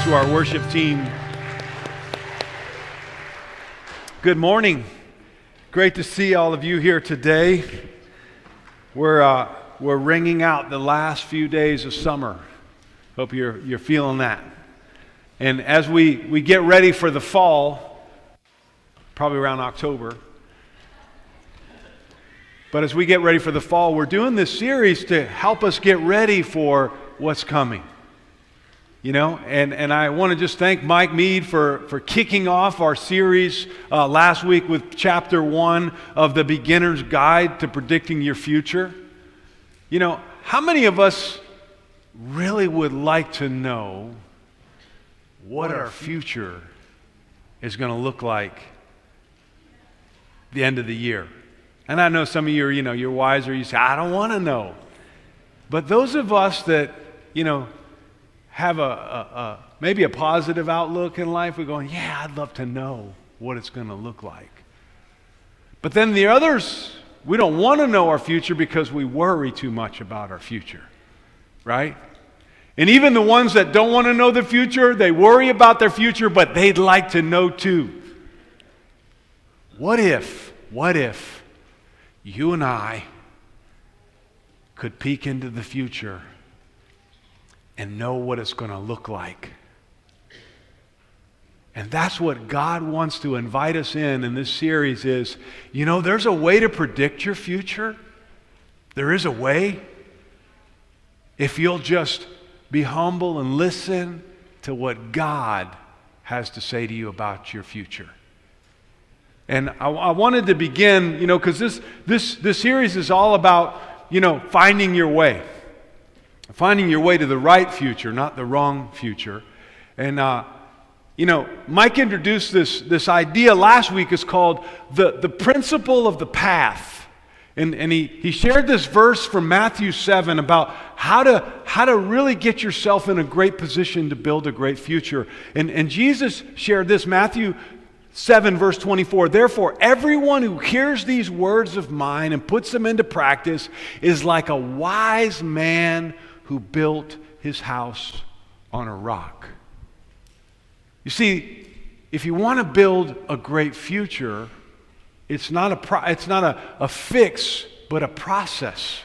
to our worship team. Good morning. Great to see all of you here today. We're ringing out the last few days of summer. Hope you're feeling that. And as we get ready for the fall, probably around October, but as we get ready for the fall, we're doing this series to help us get ready for what's coming. You know, and I want to just thank Mike Mead for kicking off our series last week with chapter 1 of the Beginner's Guide to Predicting Your Future. You know, how many of us really would like to know what our future is going to look like the end of the year? And I know some of you are, you're wiser. You say, I don't want to know. But those of us that, have maybe a positive outlook in life, we're going, yeah, I'd love to know what it's going to look like. But then the others, we don't want to know our future because we worry too much about our future, right? And even the ones that don't want to know the future, they worry about their future, but they'd like to know too. What if you and I could peek into the future and know what it's going to look like? And that's what God wants to invite us in this series is, there's a way to predict your future. There is a way. If you'll just be humble and listen to what God has to say to you about your future. And I wanted to begin, because this series is all about, finding your way. Finding your way to the right future, not the wrong future. And, Mike introduced this idea last week. It's called the principle of the path. And he shared this verse from Matthew 7 about how to really get yourself in a great position to build a great future. And Jesus shared this, Matthew 7 verse 24, therefore everyone who hears these words of mine and puts them into practice is like a wise man who built his house on a rock. You see, if you want to build a great future, it's not a fix, but a process.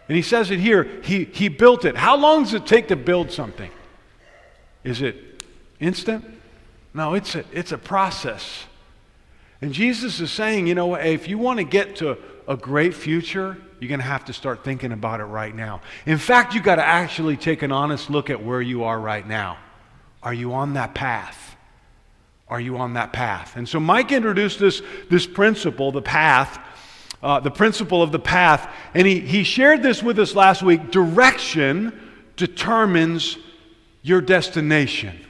And he says it here, he built it. How long does it take to build something? Is it instant? No, it's a process. And Jesus is saying, if you want to get to a great future, you're going to have to start thinking about it right now. In fact, you've got to actually take an honest look at where you are right now. Are you on that path? Are you on that path? And so Mike introduced this principle, the path, the principle of the path, and he shared this with us last week. Direction determines your destination.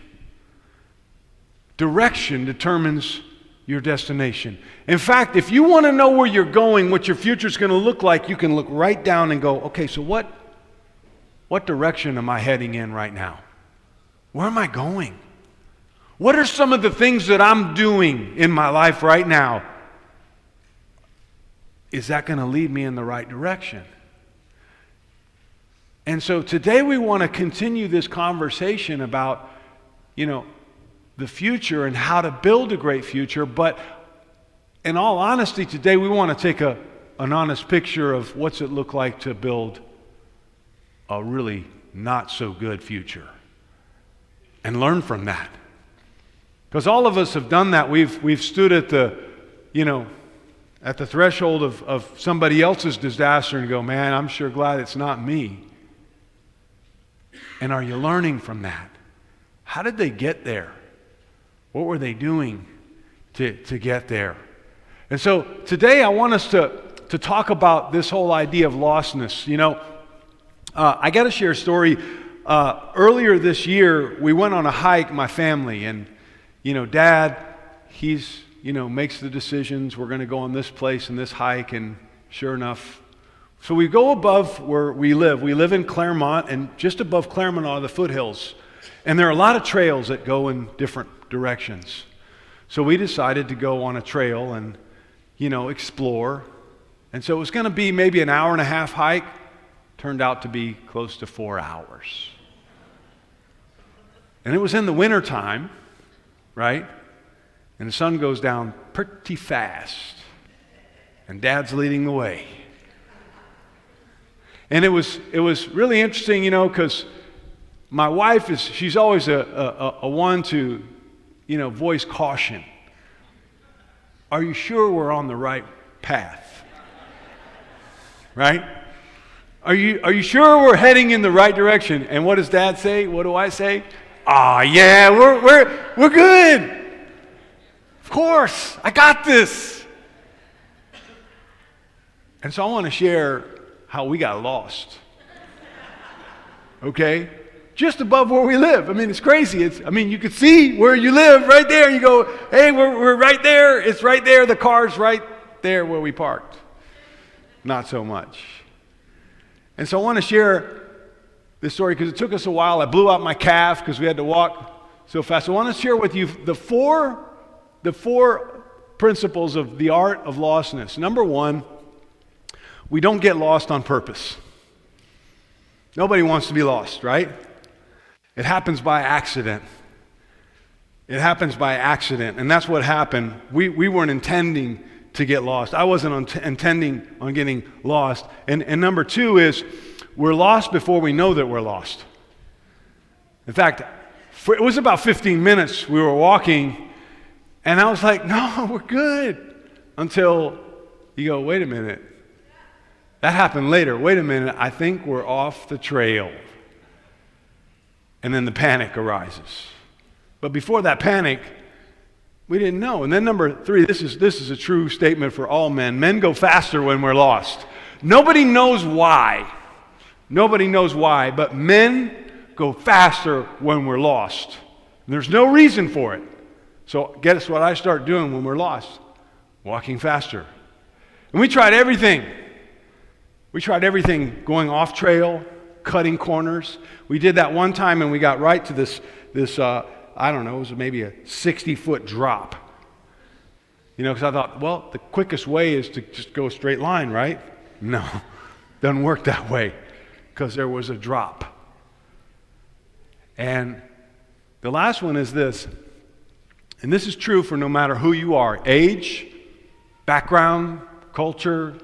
Direction determines your destination. In fact, if you want to know where you're going, what your future is going to look like, you can look right down and go, okay, so what direction am I heading in right now? Where am I going? What are some of the things that I'm doing in my life right now? Is that going to lead me in the right direction? And so today we want to continue this conversation about, the future and how to build a great future, but in all honesty, today we want to take an honest picture of what's it look like to build a really not so good future and learn from that. Because all of us have done that. We've stood at the threshold of somebody else's disaster and go, man, I'm sure glad it's not me. And are you learning from that? How did they get there? What were they doing to get there? And so today I want us to talk about this whole idea of lostness. I got to share a story. Earlier this year, we went on a hike, my family, and Dad, he's makes the decisions. We're going to go on this place and this hike, and sure enough, so we go above where we live. We live in Claremont, and just above Claremont are the foothills, and there are a lot of trails that go in different directions. So we decided to go on a trail and, explore. And so it was going to be maybe an hour and a half hike. Turned out to be close to 4 hours. And it was in the wintertime, right? And the sun goes down pretty fast. And Dad's leading the way. And it was really interesting, because my wife she's always a one to, voice caution. Are you sure we're on the right path? Right? Are you sure we're heading in the right direction? And what does Dad say? What do I say? Yeah, we're good. Of course, I got this. And so I want to share how we got lost. Okay? Just above where we live. I mean, it's crazy. You could see where you live right there, and you go, hey, we're right there. It's right there. The car's right there where we parked. Not so much. And so I want to share this story because it took us a while. I blew out my calf because we had to walk so fast. I want to share with you the four principles of the art of lostness. Number one, we don't get lost on purpose. Nobody wants to be lost, right? It happens by accident. It happens by accident, and that's what happened. We weren't intending to get lost. I wasn't intending on getting lost. And number two is we're lost before we know that we're lost. In fact, it was about 15 minutes we were walking, and I was like, no, we're good. Until you go, wait a minute. That happened later. Wait a minute, I think we're off the trail. And then the panic arises. But before that panic, we didn't know. And then number three, this is a true statement for all men. Men go faster when we're lost. Nobody knows why. Nobody knows why, but men go faster when we're lost. And there's no reason for it. So guess what I start doing when we're lost? Walking faster. And we tried everything. We tried everything, going off trail, cutting corners. We did that one time and we got right to this I don't know, it was maybe a 60-foot drop. Because I thought, well, the quickest way is to just go a straight line, right? No, doesn't work that way because there was a drop. And the last one is this, and this is true for no matter who you are, age, background, culture,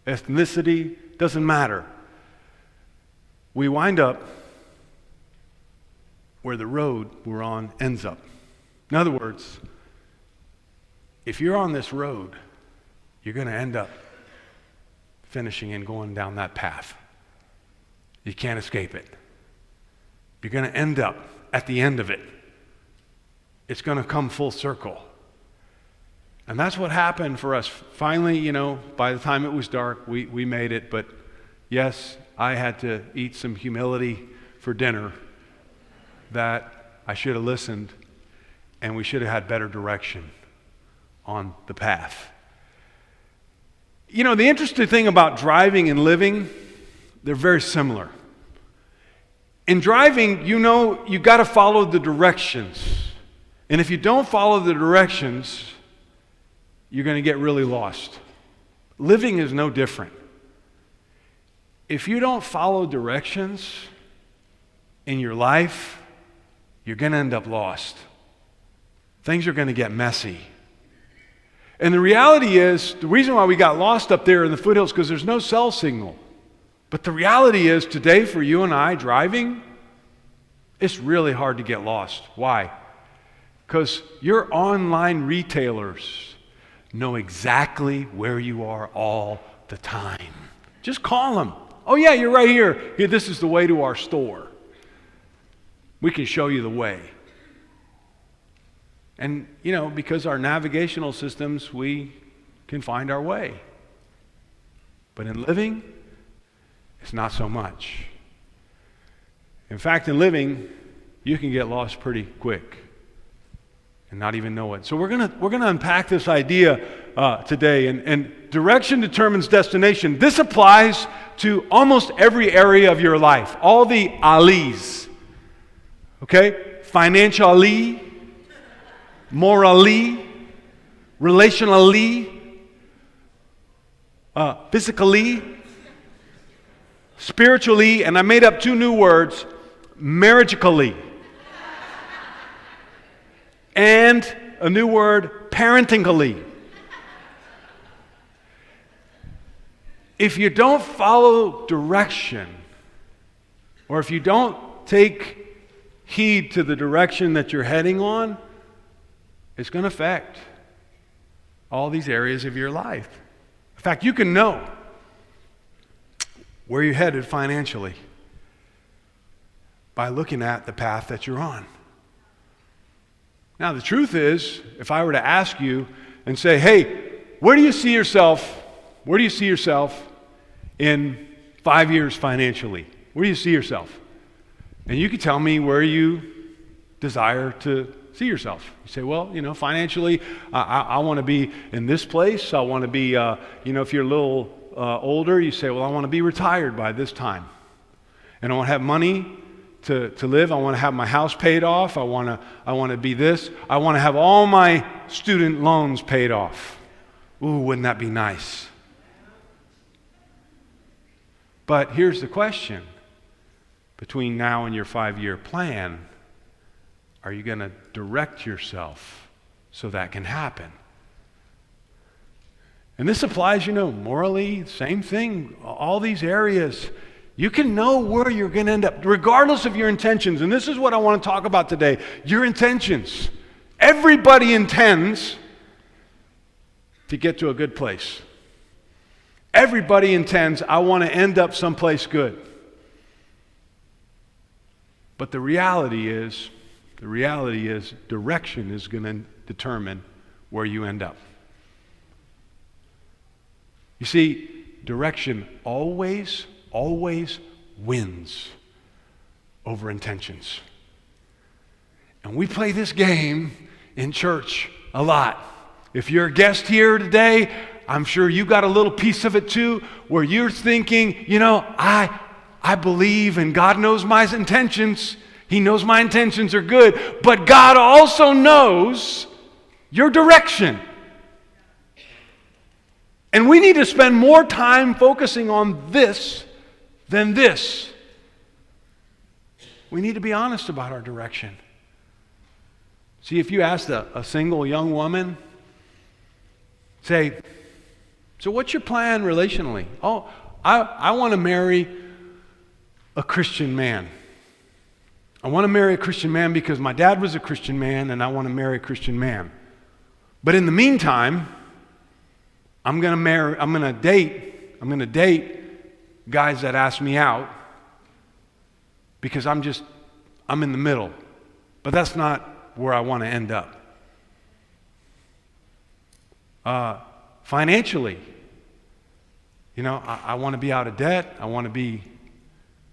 ethnicity, doesn't matter. We wind up where the road we're on ends up. In other words, if you're on this road, you're going to end up finishing and going down that path. You can't escape it. You're going to end up at the end of it. It's going to come full circle. And that's what happened for us. Finally, by the time it was dark, we made it. But yes, I had to eat some humility for dinner that I should have listened and we should have had better direction on the path. The interesting thing about driving and living, they're very similar. In driving, you got to follow the directions. And if you don't follow the directions, you're going to get really lost. Living is no different. If you don't follow directions in your life, you're going to end up lost. Things are going to get messy. And the reality is, the reason why we got lost up there in the foothills is because there's no cell signal. But the reality is, today for you and I driving, it's really hard to get lost. Why? Because your online retailers know exactly where you are all the time. Just call them. Oh yeah, you're right here. Here, this is the way to our store. We can show you the way. And, because our navigational systems, we can find our way. But in living, it's not so much. In fact, in living, you can get lost pretty quick and not even know it. So we're gonna unpack this idea today. And direction determines destination. This applies to almost every area of your life. All the Alis. Okay? Financially, morally, relationally, physically, spiritually, and I made up two new words, marriagically. And a new word, parentingally. If you don't follow direction, or if you don't take heed to the direction that you're heading on, it's going to affect all these areas of your life. In fact, you can know where you're headed financially by looking at the path that you're on. Now, the truth is, if I were to ask you and say, hey, where do you see yourself? Where do you see yourself in 5 years financially? Where do you see yourself? And you could tell me where you desire to see yourself. You say, well, financially, I want to be in this place. I want to be, if you're a little older, you say, well, I want to be retired by this time. And I want to have money to live. I want to have my house paid off. I want to be this. I want to have all my student loans paid off. Ooh, wouldn't that be nice? But here's the question. Between now and your 5-year plan, are you going to direct yourself so that can happen? And this applies, morally, same thing, all these areas. You can know where you're going to end up, regardless of your intentions. And this is what I want to talk about today, your intentions. Everybody intends to get to a good place. Everybody intends, I want to end up someplace good. But the reality is direction is going to determine where you end up. You see, direction always wins over intentions. And we play this game in church a lot. If you're a guest here today, I'm sure you got a little piece of it too, where you're thinking, I believe and God knows my intentions. He knows my intentions are good, but God also knows your direction. And we need to spend more time focusing on this than this. We need to be honest about our direction. See, if you asked a single young woman, say, so what's your plan relationally? Oh, I want to marry a Christian man. I want to marry a Christian man because my dad was a Christian man and I want to marry a Christian man. But in the meantime, I'm going to date guys that ask me out because I'm in the middle. But that's not where I want to end up. Financially, I want to be out of debt. I want to be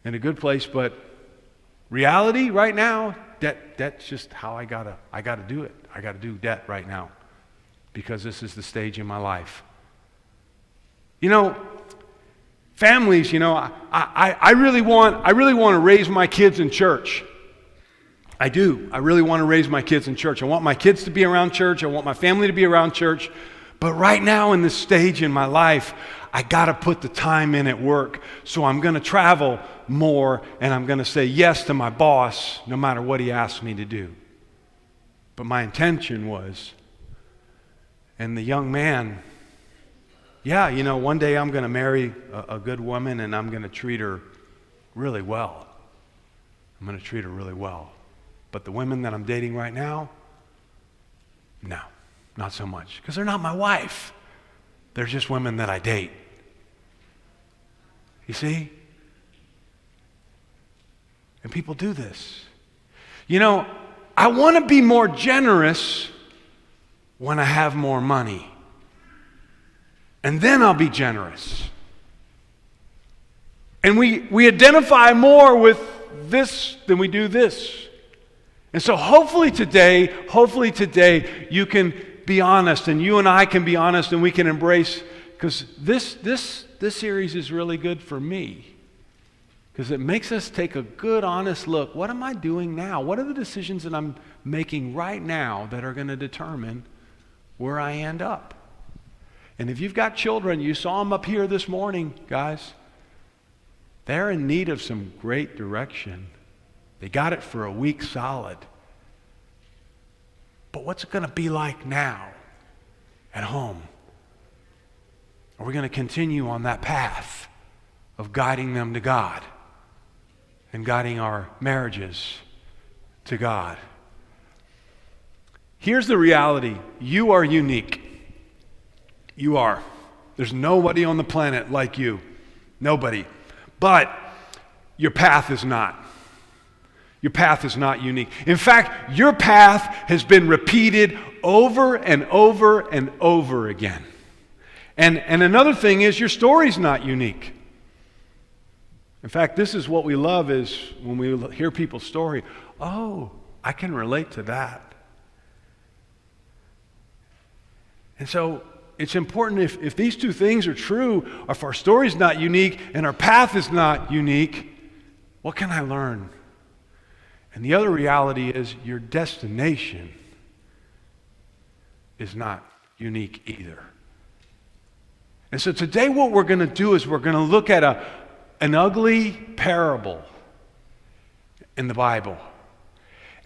in a good place, but reality right now, that's just how I gotta do it. I gotta do debt right now because this is the stage in my life. Families, I really want to raise my kids in church. I do. I really want to raise my kids in church. I want my kids to be around church. I want my family to be around church. But right now in this stage in my life, I got to put the time in at work. So I'm going to travel more and I'm going to say yes to my boss no matter what he asks me to do. But my intention was, and the young man, one day I'm going to marry a good woman and I'm going to treat her really well. I'm going to treat her really well. But the women that I'm dating right now, no, not so much. Because they're not my wife. They're just women that I date. You see? And people do this. I want to be more generous when I have more money. And then I'll be generous. And we identify more with this than we do this. And so hopefully today you can be honest and you and I can be honest and we can embrace, because this series is really good for me. Because it makes us take a good, honest look. What am I doing now? What are the decisions that I'm making right now that are going to determine where I end up? And if you've got children, you saw them up here this morning, guys. They're in need of some great direction. They got it for a week solid. But what's it going to be like now at home? Are we going to continue on that path of guiding them to God and guiding our marriages to God? Here's the reality. You are unique. You are. There's nobody on the planet like you. Nobody. But your path is not. Your path is not unique. In fact, your path has been repeated over and over and over again. And another thing is your story's not unique. In fact, this is what we love is when we hear people's story. Oh, I can relate to that. And so it's important if these two things are true, if our story's not unique and our path is not unique, what can I learn? And the other reality is your destination is not unique either. And so today what we're going to do is we're going to look at an ugly parable in the Bible.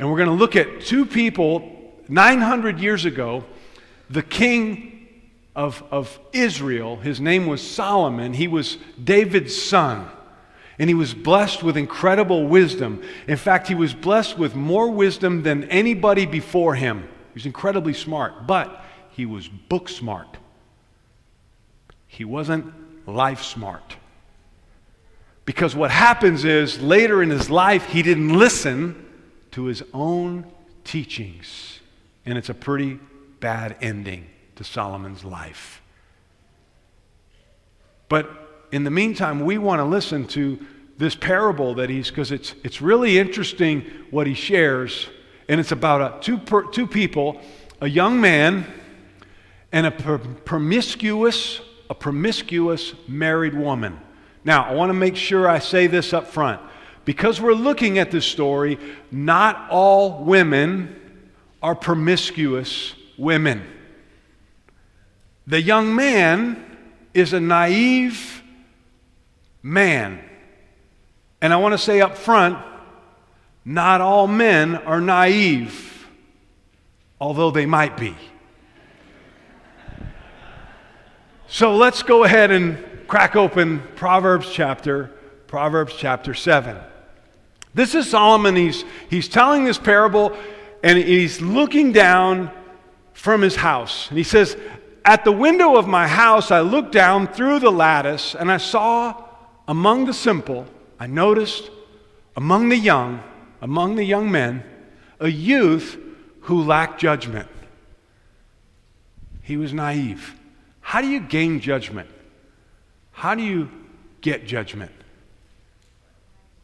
And we're going to look at two people 900 years ago. The king of Israel, his name was Solomon. He was David's son. And he was blessed with incredible wisdom. In fact, he was blessed with more wisdom than anybody before him. He was incredibly smart, but he was book smart. He wasn't life smart. Because what happens is, later in his life, he didn't listen to his own teachings. And it's a pretty bad ending to Solomon's life. But in the meantime, we want to listen to this parable that because it's really interesting what he shares. And it's about two people, a young man and a promiscuous married woman. Now, I want to make sure I say this up front. Because we're looking at this story, not all women are promiscuous women. The young man is a naive man. And I want to say up front, not all men are naive, although they might be. So let's go ahead and crack open Proverbs chapter 7. This is Solomon. He's telling this parable, and he's looking down from his house. And he says, "At the window of my house I looked down through the lattice, and I saw among the simple, I noticed among the young men, a youth who lacked judgment." He was naive. How do you gain judgment? How do you get judgment?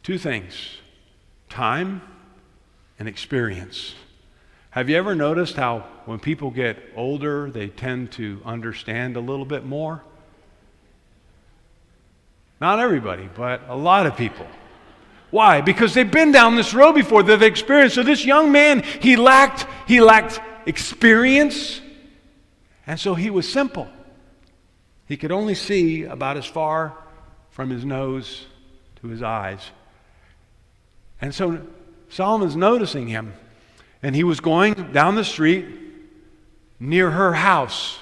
Two things: time and experience. Have you ever noticed how when people get older, they tend to understand a little bit more? Not everybody, but a lot of people. Why? Because they've been down this road before, they've experienced. So this young man, he lacked experience, and so he was simple. He could only see about as far from his nose to his eyes. And so Solomon's noticing him, and he was going down the street near her house,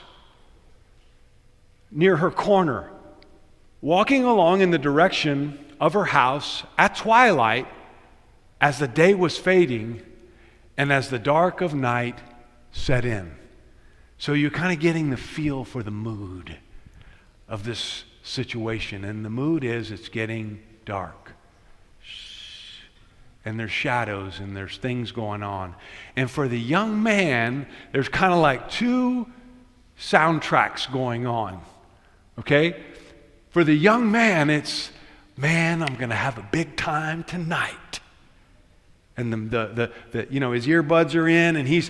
near her corner, walking along in the direction of her house at twilight as the day was fading and as the dark of night set in. So you're kind of getting the feel for the mood of this situation. And the mood is it's getting dark. And there's shadows and there's things going on. And for the young man, there's kind of like two soundtracks going on. Okay? For the young man, it's, man, I'm going to have a big time tonight. And the his earbuds are in, and he's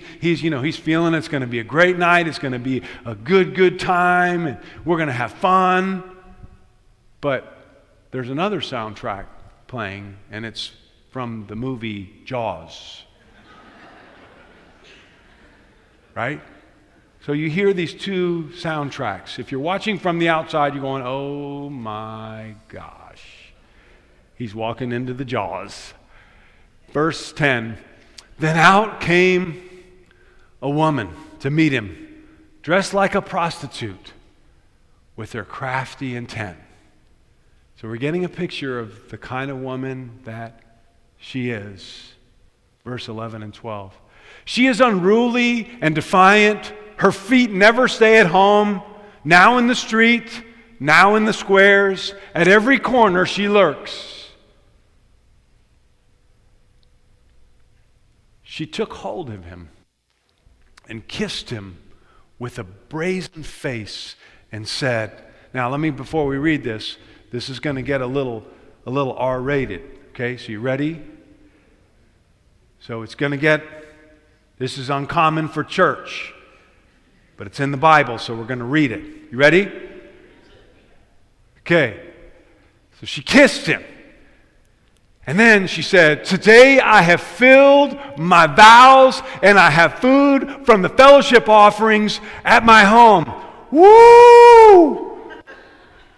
feeling it's going to be a great night. It's going to be a good time, and we're going to have fun. But there's another soundtrack playing, and it's from the movie Jaws. Right? So you hear these two soundtracks. If you're watching from the outside, you're going, oh my gosh. He's walking into the Jaws. Verse 10, then out came a woman to meet him, dressed like a prostitute, with her crafty intent. So we're getting a picture of the kind of woman that she is. Verse 11 and 12. She is unruly and defiant. Her feet never stay at home. Now in the street, now in the squares. At every corner she lurks. She took hold of him and kissed him with a brazen face and said, now before we read this is going to get a little R-rated. Okay, so you ready? So it's going to get, this is uncommon for church, but it's in the Bible, so we're going to read it. You ready? Okay, so she kissed him. And then she said, today I have filled my vows and I have food from the fellowship offerings at my home. Woo!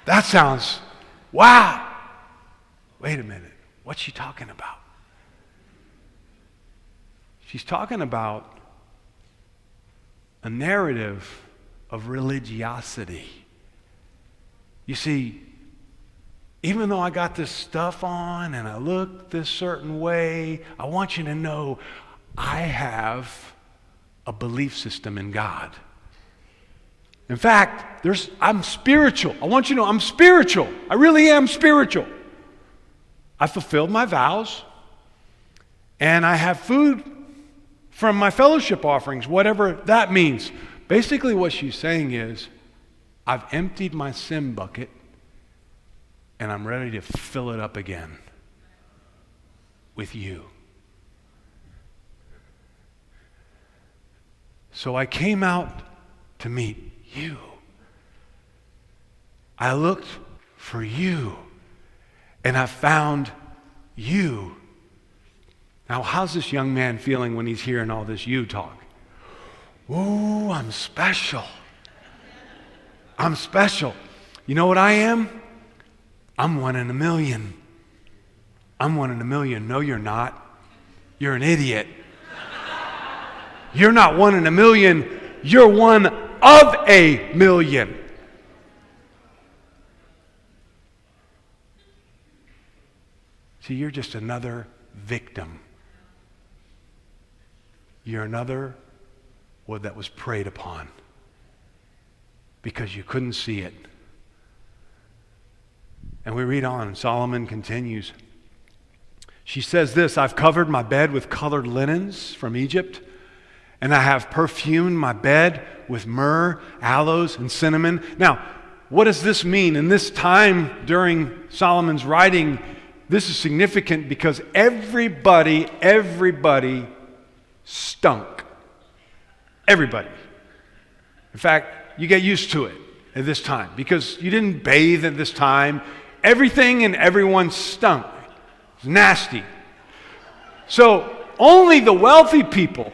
That sounds, wow. Wait a minute. What's she talking about? She's talking about a narrative of religiosity. You see, even though I got this stuff on and I look this certain way, I want you to know I have a belief system in God. In fact, I'm spiritual. I want you to know I'm spiritual. I really am spiritual. I fulfilled my vows and I have food from my fellowship offerings, whatever that means. Basically what she's saying is, I've emptied my sin bucket and I'm ready to fill it up again with you. So I came out to meet you. I looked for you and I found you. Now, how's this young man feeling when he's hearing all this you talk? Ooh, I'm special. I'm special. You know what I am? I'm one in a million. I'm one in a million. No, you're not. You're an idiot. You're not one in a million. You're one of a million. See, you're just another victim. You're another one that was preyed upon because you couldn't see it. And we read on, Solomon continues. She says this, I've covered my bed with colored linens from Egypt, and I have perfumed my bed with myrrh, aloes, and cinnamon. Now, what does this mean? In this time during Solomon's writing, this is significant because everybody stunk. Everybody. In fact, you get used to it at this time because you didn't bathe at this time. Everything and everyone stunk. It was nasty. So only the wealthy people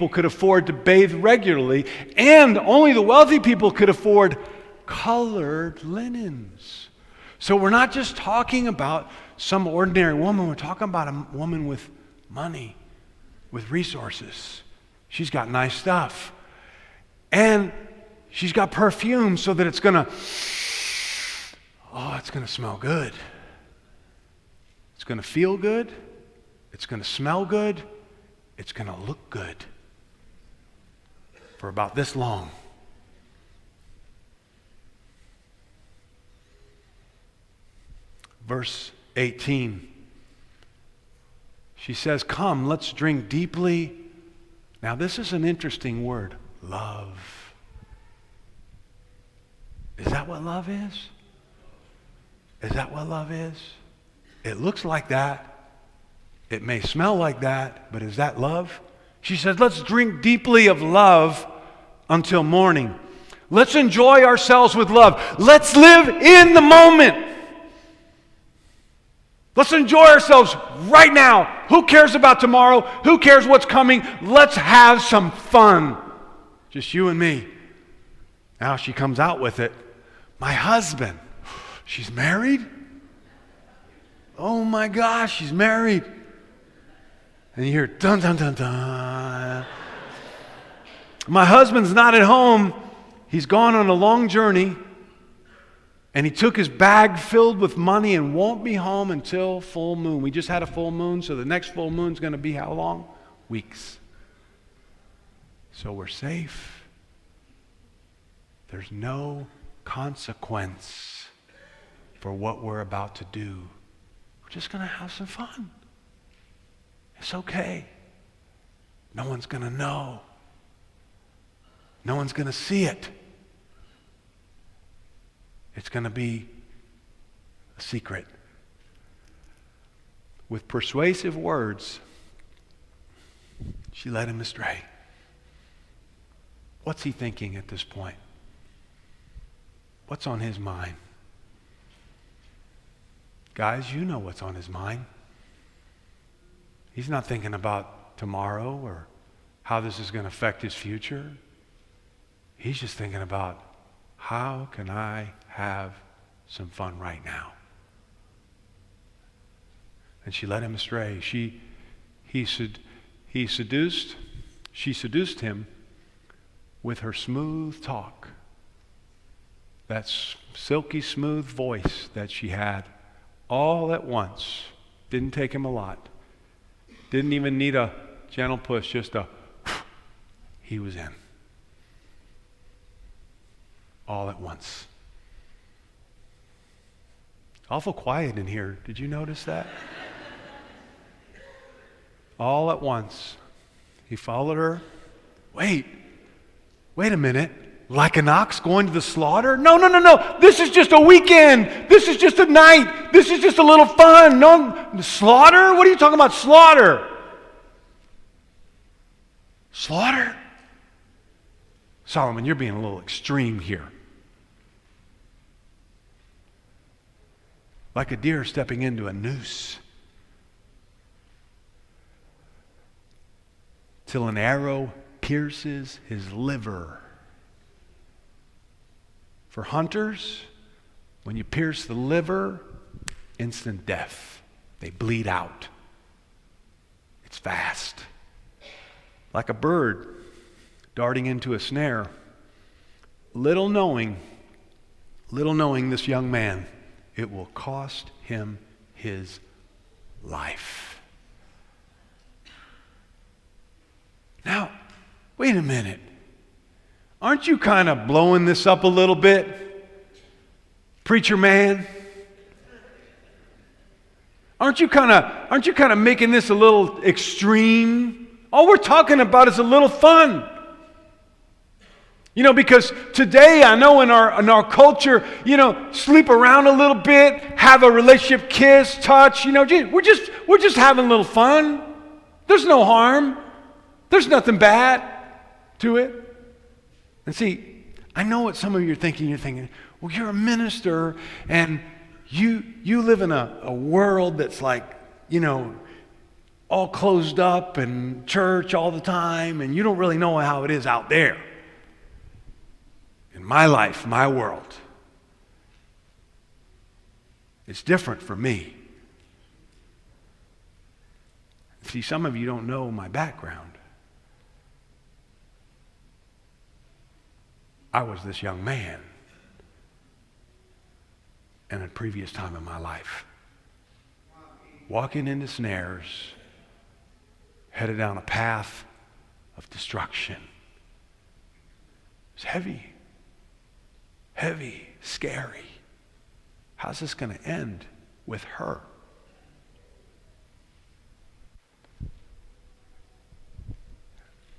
could afford to bathe regularly, and only the wealthy people could afford colored linens. So we're not just talking about some ordinary woman, we're talking about a woman with money, with resources. She's got nice stuff. And she's got perfume so that it's going to smell good. It's going to feel good. It's going to smell good. It's going to look good for about this long. Verse 18. She says, come, let's drink deeply. Now this is an interesting word, love. Is that what love is? Is that what love is? It looks like that. It may smell like that, but is that love? She says, let's drink deeply of love until morning. Let's enjoy ourselves with love. Let's live in the moment. Let's enjoy ourselves right now. Who cares about tomorrow? Who cares what's coming? Let's have some fun. Just you and me. Now she comes out with it. My husband. She's married? Oh my gosh, she's married. And you hear dun dun dun dun. My husband's not at home. He's gone on a long journey. And he took his bag filled with money and won't be home until full moon. We just had a full moon, so the next full moon's going to be how long? Weeks. So we're safe. There's no consequence for what we're about to do. We're just going to have some fun. It's okay. No one's going to know. No one's going to see it. It's going to be a secret. With persuasive words, she led him astray. What's he thinking at this point? What's on his mind? Guys, you know what's on his mind. He's not thinking about tomorrow or how this is going to affect his future. He's just thinking about, how can I have some fun right now? And she led him astray. She seduced him with her smooth talk. That silky smooth voice that she had all at once. Didn't take him a lot. Didn't even need a gentle push, just a he was in. All at once. Awful quiet in here. Did you notice that? All at once. He followed her. Wait a minute. Like an ox going to the slaughter? No. This is just a weekend. This is just a night. This is just a little fun. No, slaughter? What are you talking about, slaughter? Slaughter? Solomon, you're being a little extreme here. Like a deer stepping into a noose. Till an arrow pierces his liver. For hunters, when you pierce the liver, instant death. They bleed out. It's fast. Like a bird darting into a snare. Little knowing this young man, it will cost him his life. Now, wait a minute. Aren't you kind of blowing this up a little bit? Preacher man? Aren't you kind of making this a little extreme? All we're talking about is a little fun. You know, because today I know in our culture, you know, sleep around a little bit, have a relationship, kiss, touch, you know, we're just having a little fun. There's no harm. There's nothing bad to it. And see, I know what some of you are thinking. You're thinking, well, you're a minister and you live in a world that's like, you know, all closed up and church all the time, and you don't really know how it is out there. In my life, my world, it's different for me. See, some of you don't know my background. I was this young man in a previous time in my life, walking into snares, headed down a path of destruction. It's heavy, scary. How's this going to end with her?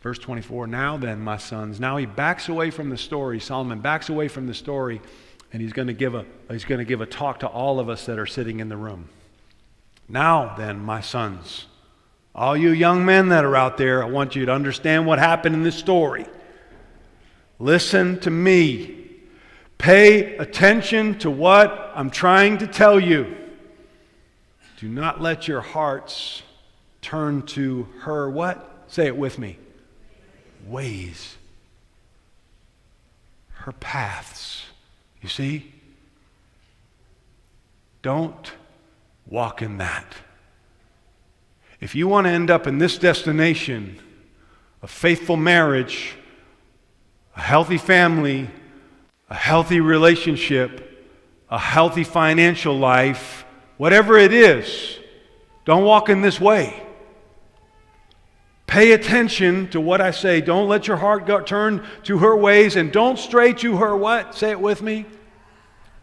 Verse 24, now then, my sons. Now he backs away from the story. Solomon backs away from the story, and he's going to give a talk to all of us that are sitting in the room. Now then, my sons, all you young men that are out there, I want you to understand what happened in this story. Listen to me. Pay attention to what I'm trying to tell you. Do not let your hearts turn to her what? Say it with me. Ways. Her paths. You see? Don't walk in that. If you want to end up in this destination, a faithful marriage, a healthy family, a healthy relationship, a healthy financial life, whatever it is, don't walk in this way. Pay attention to what I say. Don't let your heart turn to her ways, and don't stray to her what? Say it with me.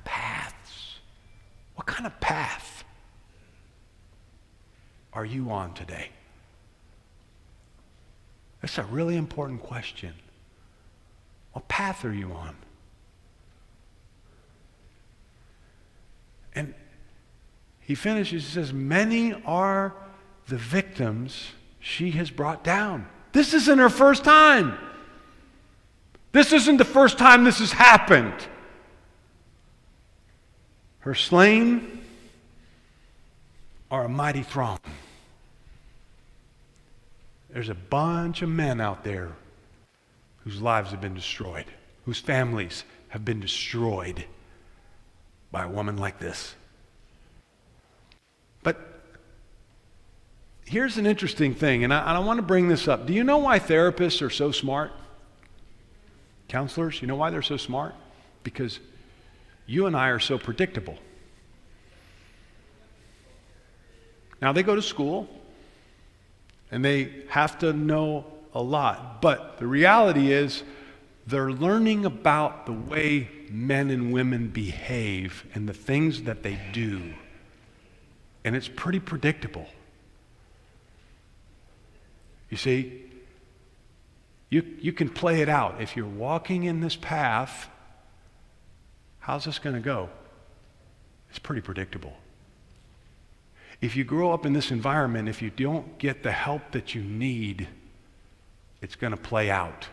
Paths. What kind of path are you on today? That's a really important question. What path are you on? And he finishes, he says, many are the victims she has brought down. This isn't her first time. This isn't the first time this has happened. Her slain are a mighty throng. There's a bunch of men out there whose lives have been destroyed, whose families have been destroyed by a woman like this. But here's an interesting thing, and I want to bring this up. Do you know why therapists are so smart? Counselors, you know why they're so smart? Because you and I are so predictable. Now, they go to school, and they have to know a lot. But the reality is, they're learning about the way men and women behave and the things that they do. And it's pretty predictable. You see, you can play it out. If you're walking in this path, how's this going to go? It's pretty predictable. If you grow up in this environment, if you don't get the help that you need, it's going to play out.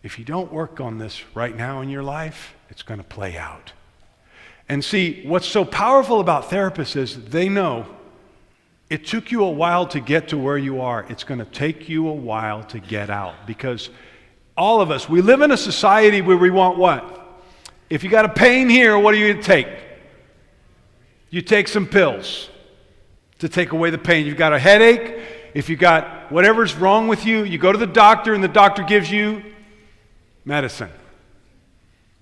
If you don't work on this right now in your life, it's going to play out. And see, what's so powerful about therapists is they know it took you a while to get to where you are. It's going to take you a while to get out. Because all of us, we live in a society where we want what? If you got a pain here, what do you take? You take some pills to take away the pain. You've got a headache. If you got whatever's wrong with you, you go to the doctor and the doctor gives you medicine.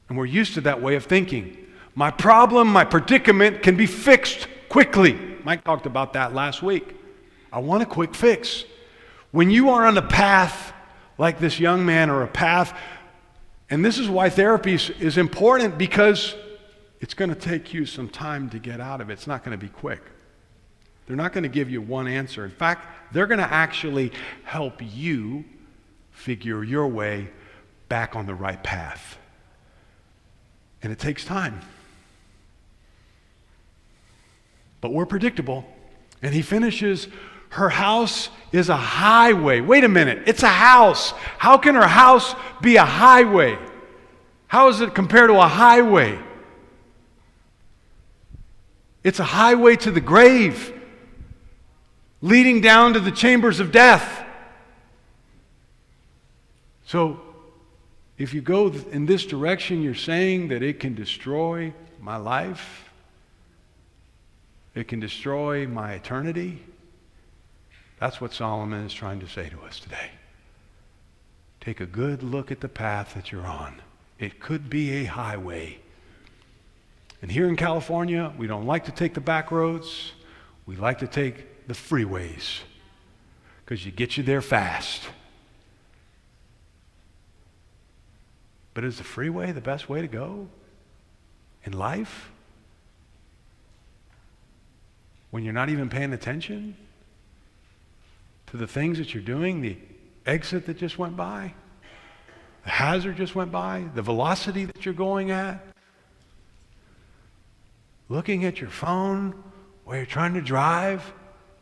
And we're used to that way of thinking. My problem, my predicament can be fixed quickly. Mike talked about that last week. I want a quick fix. When you are on a path like this young man, or a path, and this is why therapy is important, because it's going to take you some time to get out of it. It's not going to be quick. They're not going to give you one answer. In fact, they're going to actually help you figure your way back on the right path. And it takes time. But we're predictable. And he finishes, her house is a highway. Wait a minute, it's a house. How can her house be a highway? How is it compared to a highway? It's a highway to the grave, leading down to the chambers of death. So, if you go in this direction, you're saying that it can destroy my life. It can destroy my eternity. That's what Solomon is trying to say to us today. Take a good look at the path that you're on. It could be a highway. And here in California, we don't like to take the back roads. We like to take the freeways because you get you there fast. But is the freeway the best way to go in life? When you're not even paying attention to the things that you're doing, the exit that just went by, the hazard just went by, the velocity that you're going at, looking at your phone while you're trying to drive.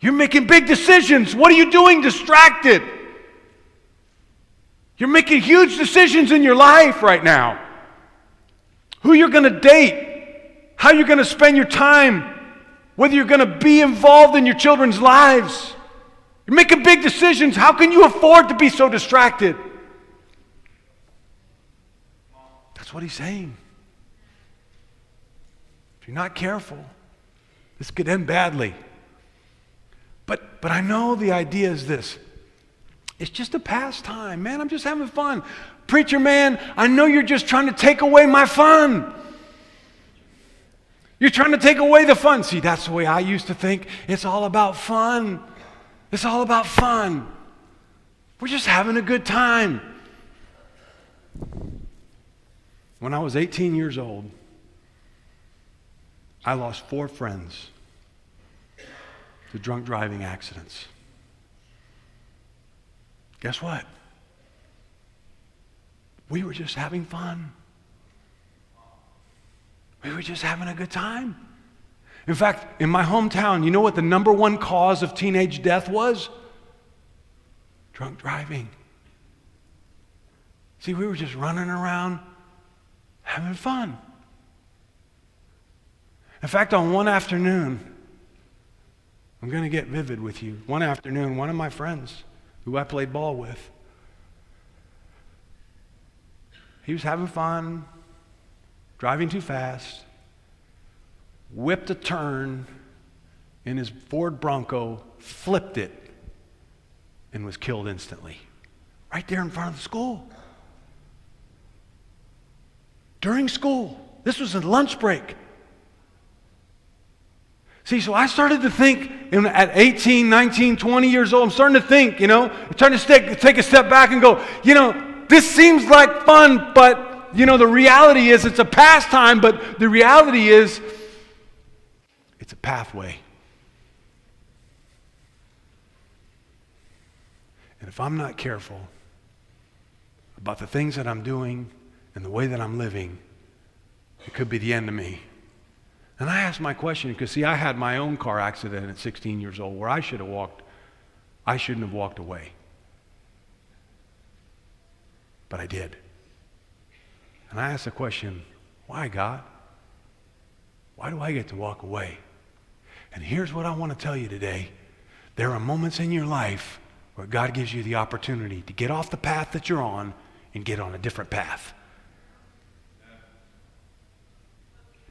You're making big decisions. What are you doing distracted? You're making huge decisions in your life right now. Who you're going to date, how you're going to spend your time, whether you're going to be involved in your children's lives. You're making big decisions. How can you afford to be so distracted? That's what he's saying. If you're not careful, this could end badly. But I know the idea is this. It's just a pastime, man. I'm just having fun. Preacher man, I know you're just trying to take away my fun. You're trying to take away the fun. See, that's the way I used to think. It's all about fun. It's all about fun. We're just having a good time. When I was 18 years old, I lost 4 friends to drunk driving accidents. Guess what? We were just having fun. We were just having a good time. In fact, in my hometown, you know what the number one cause of teenage death was? Drunk driving. See, we were just running around having fun. In fact, on one afternoon, I'm going to get vivid with you. One afternoon, one of my friends who I played ball with, he was having fun, driving too fast, whipped a turn in his Ford Bronco, flipped it, and was killed instantly. Right there in front of the school. During school. This was a lunch break. See, so I started to think, at 18, 19, 20 years old, I'm starting to think, I'm trying to take a step back and go, this seems like fun, but, the reality is it's a pastime, but the reality is it's a pathway. And if I'm not careful about the things that I'm doing and the way that I'm living, it could be the end of me. And I asked my question because, see, I had my own car accident at 16 years old where I shouldn't have walked away. But I did. And I asked the question, why, God? Why do I get to walk away? And here's what I want to tell you today. There are moments in your life where God gives you the opportunity to get off the path that you're on and get on a different path.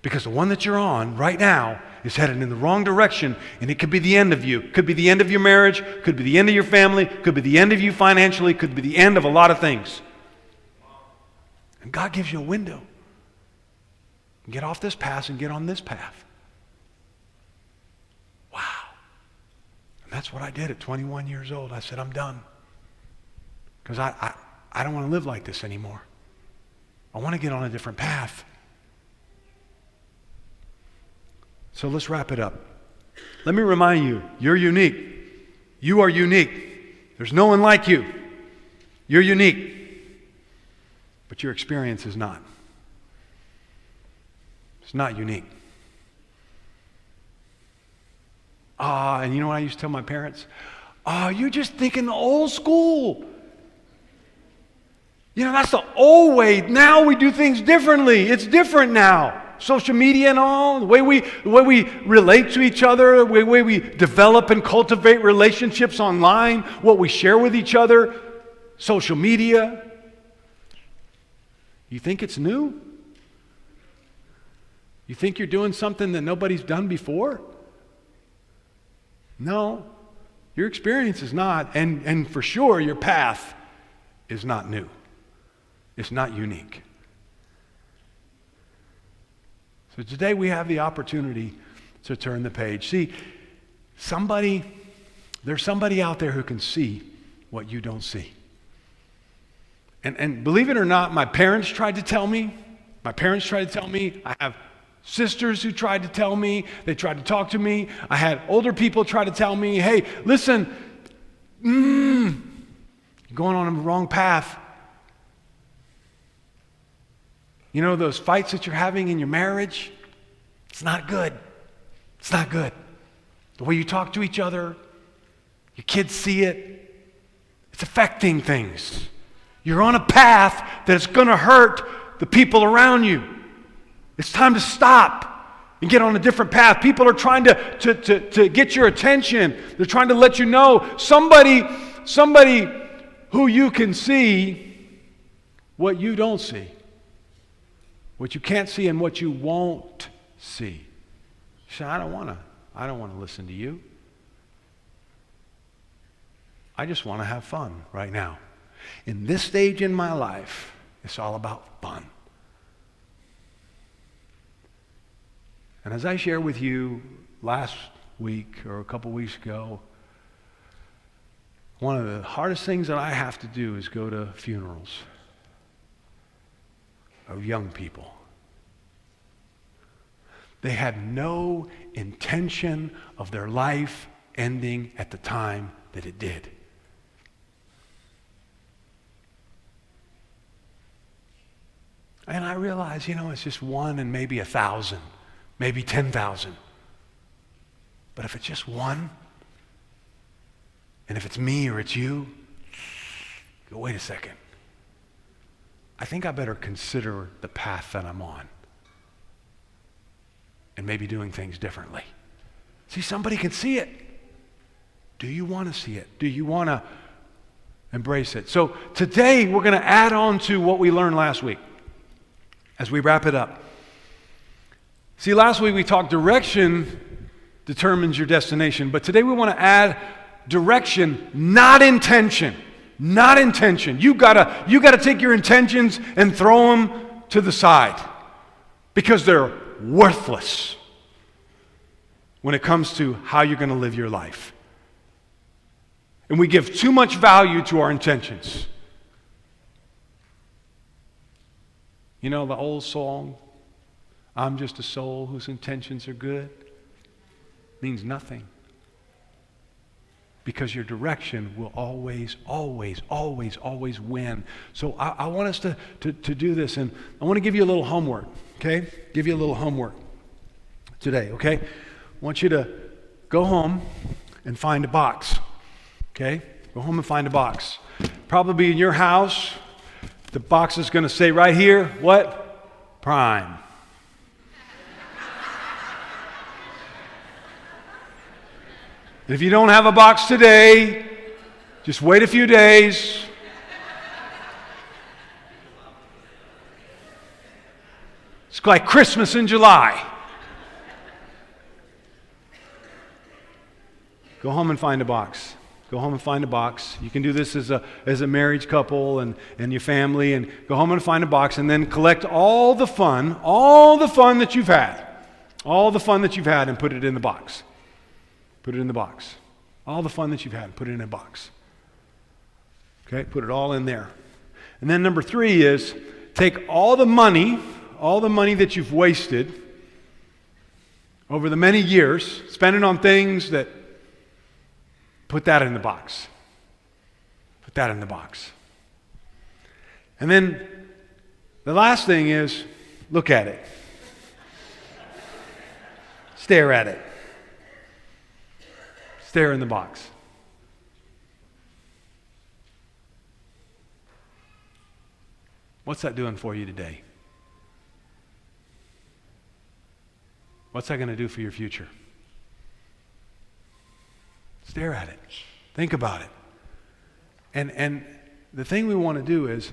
Because the one that you're on right now is headed in the wrong direction, and it could be the end of you. It could be the end of your marriage, could be the end of your family, could be the end of you financially, could be the end of a lot of things. And God gives you a window. Get off this path and get on this path. Wow. And that's what I did at 21 years old. I said, I'm done. Because I don't want to live like this anymore. I want to get on a different path. So let's wrap it up. Let me remind you, you're unique. You are unique. There's no one like you. You're unique. But your experience is not. It's not unique. And you know what I used to tell my parents? You're just thinking the old school. That's the old way. Now we do things differently. It's different now. Social media and all, the way we relate to each other, the way we develop and cultivate relationships online, what we share with each other, social media. You think it's new? You think you're doing something that nobody's done before? No, your experience is not, and for sure your path is not new. It's not unique. So today we have the opportunity to turn the page. See, there's somebody out there who can see what you don't see. And believe it or not, my parents tried to tell me. I have sisters who tried to tell me. They tried to talk to me. I had older people try to tell me, hey, listen, you're going on the wrong path. Those fights that you're having in your marriage, it's not good. It's not good. The way you talk to each other, your kids see it, it's affecting things. You're on a path that's going to hurt the people around you. It's time to stop and get on a different path. People are trying to get your attention. They're trying to let you know somebody who you can see what you don't see. What you can't see and what you won't see. You say, I don't want to listen to you. I just want to have fun right now. In this stage in my life, it's all about fun. And as I shared with you last week or a couple weeks ago, one of the hardest things that I have to do is go to funerals of young people. They had no intention of their life ending at the time that it did. And I realize, it's just one and maybe 1,000, maybe 10,000. But if it's just one, and if it's me or it's you, go, wait a second. I think I better consider the path that I'm on and maybe doing things differently. See, somebody can see it. Do you want to see it? Do you want to embrace it? So today we're going to add on to what we learned last week as we wrap it up. See, last week we talked direction determines your destination, but today we want to add direction, not intention. Not intention. You gotta take your intentions and throw them to the side because they're worthless when it comes to how you're going to live your life. And we give too much value to our intentions. You know the old song, I'm just a soul whose intentions are good, means nothing. Because your direction will always, always, always, always win. So I want us to do this, and I want to give you a little homework, okay? Give you a little homework today, okay? I want you to go home and find a box, okay? Go home and find a box. Probably in your house, the box is going to say right here, what? Prime. And if you don't have a box today, just wait a few days. It's like Christmas in July. Go home and find a box. Go home and find a box. You can do this as a marriage couple and your family, and go home and find a box, and then collect all the fun that you've had. All the fun that you've had, and put it in the box. Put it in the box. All the fun that you've had, put it in a box. Okay, put it all in there. And then number 3 is take all the money that you've wasted over the many years, spend it on things that, put that in the box. Put that in the box. And then the last thing is look at it. Stare at it. Stare in the box. What's that doing for you today? What's that going to do for your future? Stare at it. Think about it. And the thing we want to do is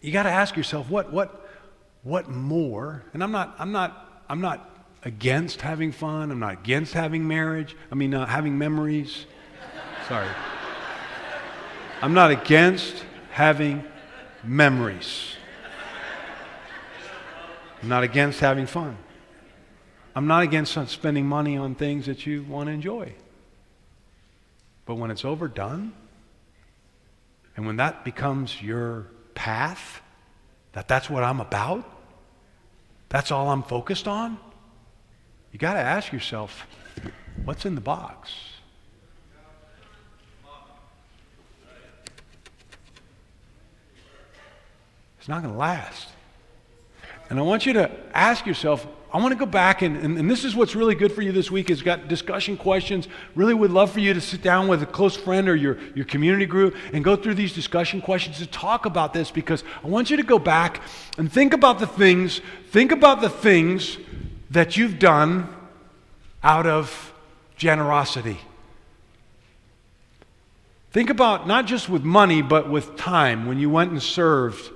you got to ask yourself what more? And I'm not against having fun. I'm not against having marriage. Having memories. Sorry. I'm not against having memories. I'm not against having fun. I'm not against spending money on things that you want to enjoy. But when it's overdone, and when that becomes your path, that's what I'm about, that's all I'm focused on, you got to ask yourself, what's in the box? It's not going to last. And I want you to ask yourself, I want to go back and this is what's really good for you this week is got discussion questions. Really would love for you to sit down with a close friend or your community group and go through these discussion questions to talk about this, because I want you to go back and think about the things that you've done out of generosity. Think about not just with money, but with time, when you went and served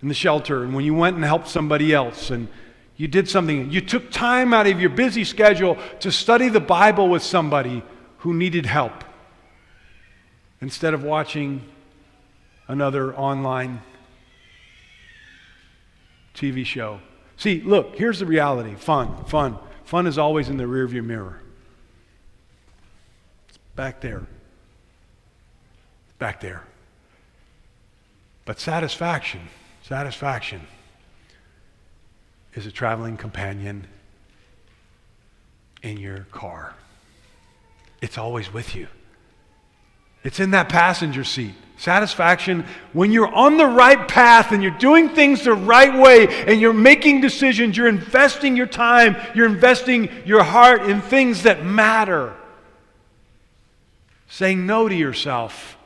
in the shelter and when you went and helped somebody else and you did something. You took time out of your busy schedule to study the Bible with somebody who needed help. instead of watching another online TV show. See, look, here's the reality. Fun is always in the rearview mirror. It's back there. Back there. But satisfaction is a traveling companion in your car. It's always with you. It's in that passenger seat. Satisfaction, when you're on the right path and you're doing things the right way and you're making decisions, you're investing your time, you're investing your heart in things that matter. Saying no to yourself.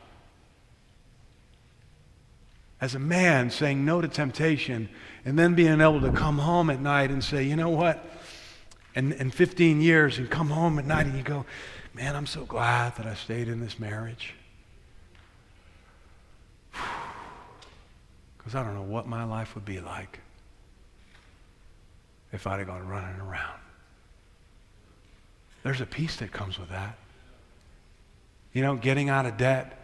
As a man, saying no to temptation, and then being able to come home at night and say, you know what? In 15 years, and come home at night and you go, man, I'm so glad that I stayed in this marriage. Because I don't know what my life would be like if I'd have gone running around. There's a peace that comes with that. You know, getting out of debt.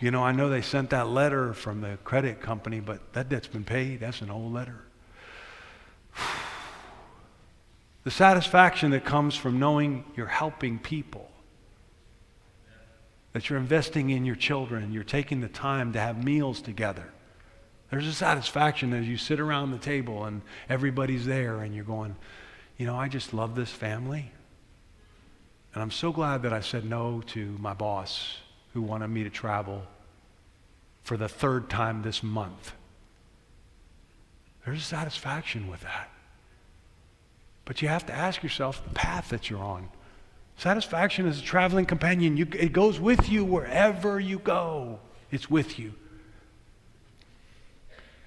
You know, I know they sent that letter from the credit company, but that debt's been paid. That's an old letter. The satisfaction that comes from knowing you're helping people, that you're investing in your children, you're taking the time to have meals together. There's a satisfaction as you sit around the table and everybody's there and you're going, you know, I just love this family. And I'm so glad that I said no to my boss who wanted me to travel for the 3rd time this month. There's a satisfaction with that. But you have to ask yourself the path that you're on. Satisfaction is a traveling companion. It goes with you wherever you go. It's with you.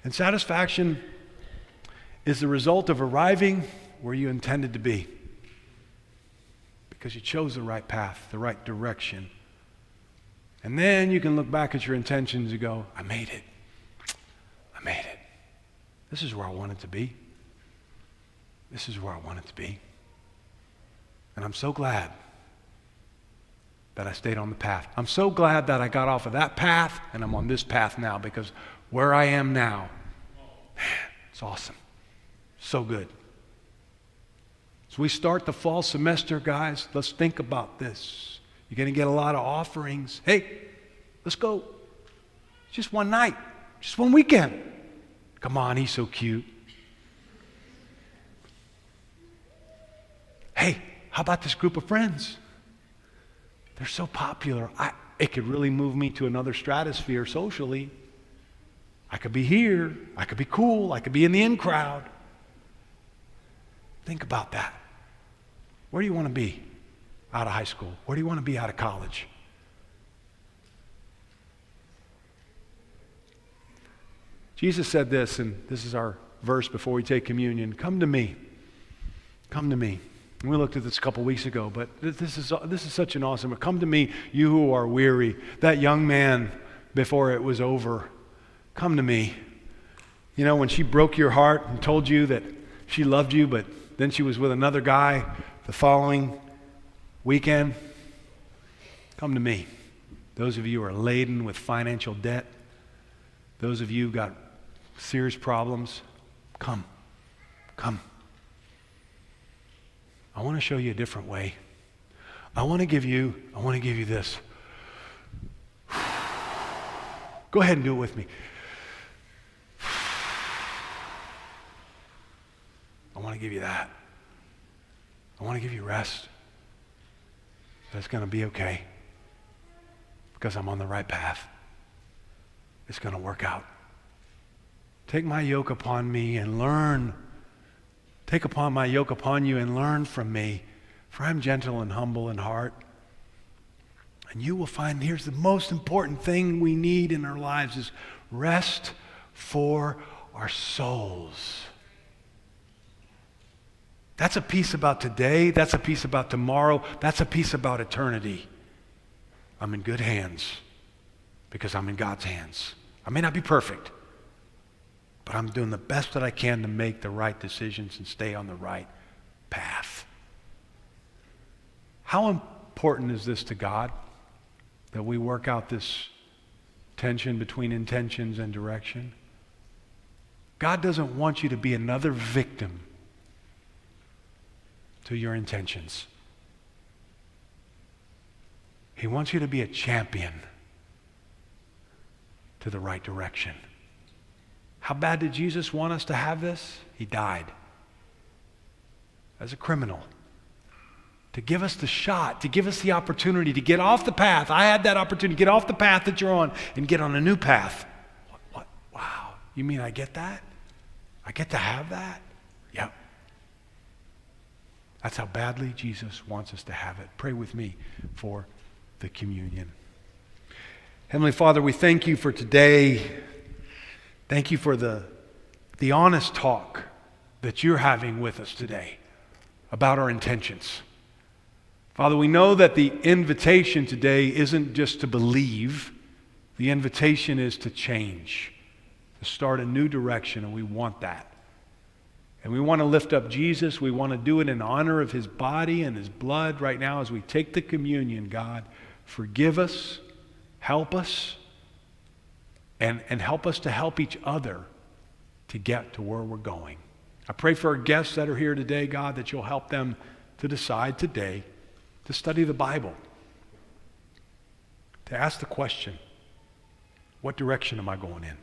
And satisfaction is the result of arriving where you intended to be. Because you chose the right path, the right direction. And then you can look back at your intentions and go, I made it. I made it. This is where I wanted to be. This is where I wanted to be. And I'm so glad that I stayed on the path. I'm so glad that I got off of that path and I'm on this path now, because where I am now, man, it's awesome. So good. As we start the fall semester, guys, let's think about this. You're going to get a lot of offerings. Hey, let's go. Just one night. Just one weekend. Come on, he's so cute. Hey, how about this group of friends? They're so popular. It could really move me to another stratosphere socially. I could be here. I could be cool. I could be in the in crowd. Think about that. Where do you want to be out of high school? Where do you want to be out of college? Jesus said this, and this is our verse before we take communion. Come to me. Come to me. We looked at this a couple weeks ago, but this is such an awesome. Come to me, you who are weary. That young man, before it was over, come to me. You know, when she broke your heart and told you that she loved you, but then she was with another guy the following weekend, come to me. Those of you who are laden with financial debt, those of you who got serious problems, come. I want to show you a different way. I want to give you this. Go ahead and do it with me. I want to give you that. I want to give you rest. That's going to be okay. Because I'm on the right path. It's going to work out. Take my yoke upon me and learn. Take upon my yoke upon you and learn from me, for I'm gentle and humble in heart. And you will find, here's the most important thing we need in our lives, is rest for our souls. That's a piece about today. That's a piece about tomorrow. That's a piece about eternity. I'm in good hands because I'm in God's hands. I may not be perfect, but I'm doing the best that I can to make the right decisions and stay on the right path. How important is this to God? that we work out this tension between intentions and direction. God doesn't want you to be another victim to your intentions. He wants you to be a champion to the right direction. How bad did Jesus want us to have this? He died as a criminal to give us the shot, to give us the opportunity to get off the path. I had that opportunity to get off the path that you're on and get on a new path. What? Wow. You mean I get that? I get to have that? Yep. That's how badly Jesus wants us to have it. Pray with me for the communion. Heavenly Father, we thank you for today. Thank you for the honest talk that you're having with us today about our intentions. Father, we know that the invitation today isn't just to believe. The invitation is to change, to start a new direction, and we want that. And we want to lift up Jesus. We want to do it in honor of his body and his blood right now as we take the communion. God, forgive us, help us, and help us to help each other to get to where we're going. I pray for our guests that are here today, God, that you'll help them to decide today to study the Bible, to ask the question, what direction am I going in?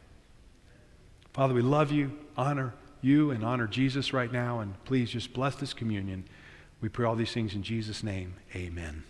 Father, we love you, honor you, and honor Jesus right now, and please just bless this communion. We pray all these things in Jesus' name. Amen.